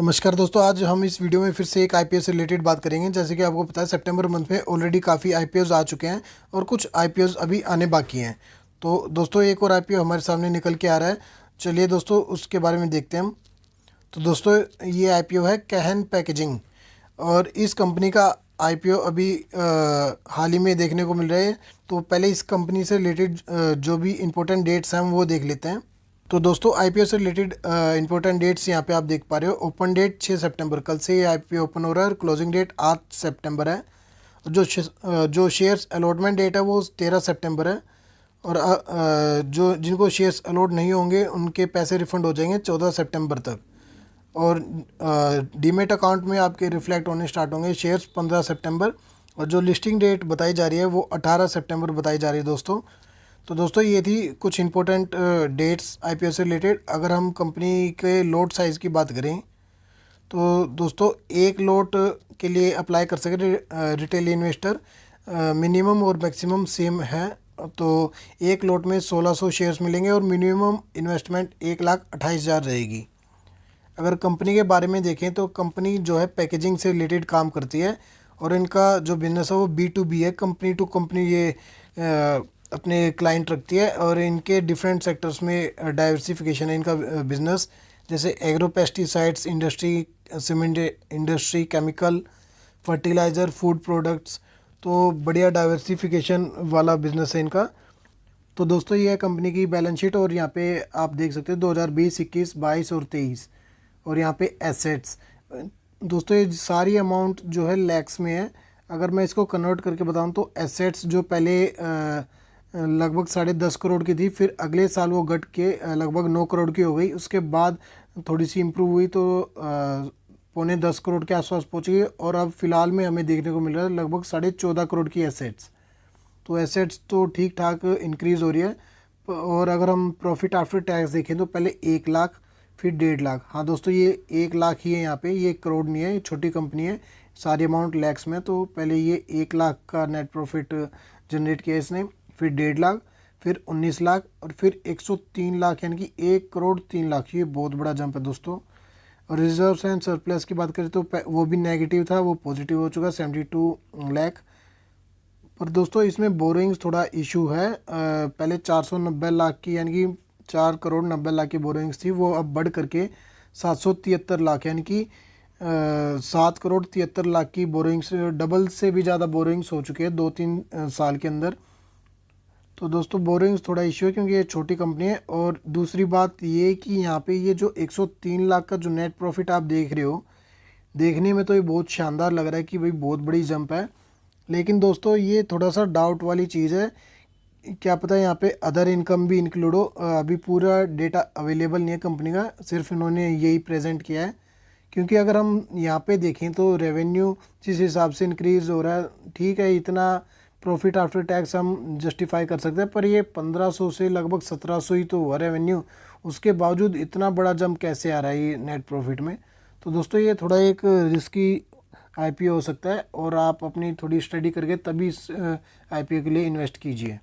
नमस्कार दोस्तों, आज हम इस वीडियो में फिर से एक आईपीओ से रिलेटेड बात करेंगे। जैसे कि आपको पता है सितंबर मंथ में ऑलरेडी काफ़ी आईपीओज आ चुके हैं और कुछ आईपीओज अभी आने बाकी हैं। तो दोस्तों एक और आईपीओ हमारे सामने निकल के आ रहा है। चलिए दोस्तों उसके बारे में देखते हैं हम। तो दोस्तों ये आईपीओ है कैहन पैकेजिंग और इस कंपनी का आईपीओ अभी हाल ही में देखने को मिल रहा है। तो पहले इस कंपनी से रिलेटेड जो भी इम्पोर्टेंट डेट्स हैं हम वो देख लेते हैं। तो दोस्तों आईपीओ से रिलेटेड इंपॉर्टेंट डेट्स यहाँ पे आप देख पा रहे हो। ओपन डेट 6 सितंबर, कल से ये आईपीओ ओपन हो रहा है। क्लोजिंग डेट 8 सितंबर है। जो शेयर्स अलॉटमेंट डेट है वो 13 सितंबर है। और जो जिनको शेयर्स अलॉट नहीं होंगे उनके पैसे रिफंड हो जाएंगे 14 सितंबर तक। और डीमेट अकाउंट में आपके रिफ्लेक्ट होने स्टार्ट होंगे शेयर्स 15 सितंबर। और जो लिस्टिंग डेट बताई जा रही है वो 18 सितंबर बताई जा रही है दोस्तों। तो दोस्तों ये थी कुछ इंपॉर्टेंट डेट्स आईपीओ से रिलेटेड। अगर हम कंपनी के लोट साइज़ की बात करें तो दोस्तों एक लोट के लिए अप्लाई कर सके रिटेल इन्वेस्टर, मिनिमम और मैक्सिमम सेम है। तो एक लोट में 1600 शेयर्स मिलेंगे और मिनिमम इन्वेस्टमेंट 1,28,000 रहेगी। अगर कंपनी के बारे में देखें तो कंपनी जो है पैकेजिंग से रिलेटेड काम करती है और इनका जो बिज़नेस है वो B2B है, कंपनी टू कंपनी ये अपने क्लाइंट रखती है। और इनके डिफरेंट सेक्टर्स में डाइवर्सिफिकेशन है इनका बिजनेस, जैसे agro pesticides industry, cement industry, chemical, fertiliser, food products. तो बढ़िया डाइवर्सिफिकेशन वाला बिजनेस है इनका। तो दोस्तों ये है कंपनी की बैलेंस शीट और यहाँ पे आप देख सकते हैं 2020, 21, 22 और 23। और यहाँ पे एसेट्स दोस्तों ये सारी अमाउंट जो है लैक्स में है। अगर मैं इसको कन्वर्ट करके बताऊँ तो एसेट्स जो पहले लगभग 10.5 करोड़ की थी, फिर अगले साल वो घट के लगभग 9 करोड़ की हो गई। उसके बाद थोड़ी सी इम्प्रूव हुई तो 9.25 करोड़ के आसपास पहुँच गई। और अब फिलहाल में हमें देखने को मिल रहा है लगभग 14.5 करोड़ की एसेट्स। तो एसेट्स तो ठीक ठाक इंक्रीज़ हो रही है। और अगर हम प्रॉफिट आफ्टर टैक्स देखें तो पहले 1 लाख फिर 1.5 लाख। हाँ दोस्तों ये 1 लाख ही है यहाँ पे, ये करोड़ नहीं है, ये छोटी कंपनी है, सारी अमाउंट लैक्स में। तो पहले ये 1 लाख का नेट प्रॉफिट जनरेट किया इसने, फिर 1.5 लाख, फिर 19 लाख और फिर 103 लाख, यानी कि 1 करोड़ 3 लाख। ये बहुत बड़ा जंप है दोस्तों। और रिजर्व्स एंड सरप्लस की बात करें तो वो भी नेगेटिव था, वो पॉजिटिव हो चुका 72 लाख। पर दोस्तों इसमें बोरोइंग्स थोड़ा इशू है। पहले 490 लाख की यानी कि 4 करोड़ 90 लाख की बोरोइंग्स थी, वो अब बढ़ करके 773 लाख यानी कि 7 करोड़ 73 लाख की बोरोइंग्स, डबल से भी ज़्यादा बोरोइंग्स हो चुके हैं 2-3 साल के अंदर। तो दोस्तों बोरोइंग्स थोड़ा इशू है क्योंकि ये छोटी कंपनी है। और दूसरी बात ये कि यहाँ पे ये जो 103 लाख का जो नेट प्रॉफिट आप देख रहे हो, देखने में तो ये बहुत शानदार लग रहा है कि भाई बहुत बड़ी जंप है। लेकिन दोस्तों ये थोड़ा सा डाउट वाली चीज़ है, क्या पता है यहाँ पे अदर इनकम भी इंक्लूड हो। अभी पूरा डेटा अवेलेबल नहीं है कंपनी का, सिर्फ इन्होंने यही प्रेजेंट किया है। क्योंकि अगर हम यहाँ पे देखें तो रेवेन्यू जिस हिसाब से इंक्रीज़ हो रहा है, ठीक है इतना प्रॉफिट आफ्टर टैक्स हम जस्टिफाई कर सकते हैं, पर ये 1500 से लगभग 1700 ही तो हुआ रेवेन्यू, उसके बावजूद इतना बड़ा जंप कैसे आ रहा है ये नेट प्रॉफिट में। तो दोस्तों ये थोड़ा एक रिस्की आईपीओ हो सकता है और आप अपनी थोड़ी स्टडी करके तभी इस आईपीओ के लिए इन्वेस्ट कीजिए।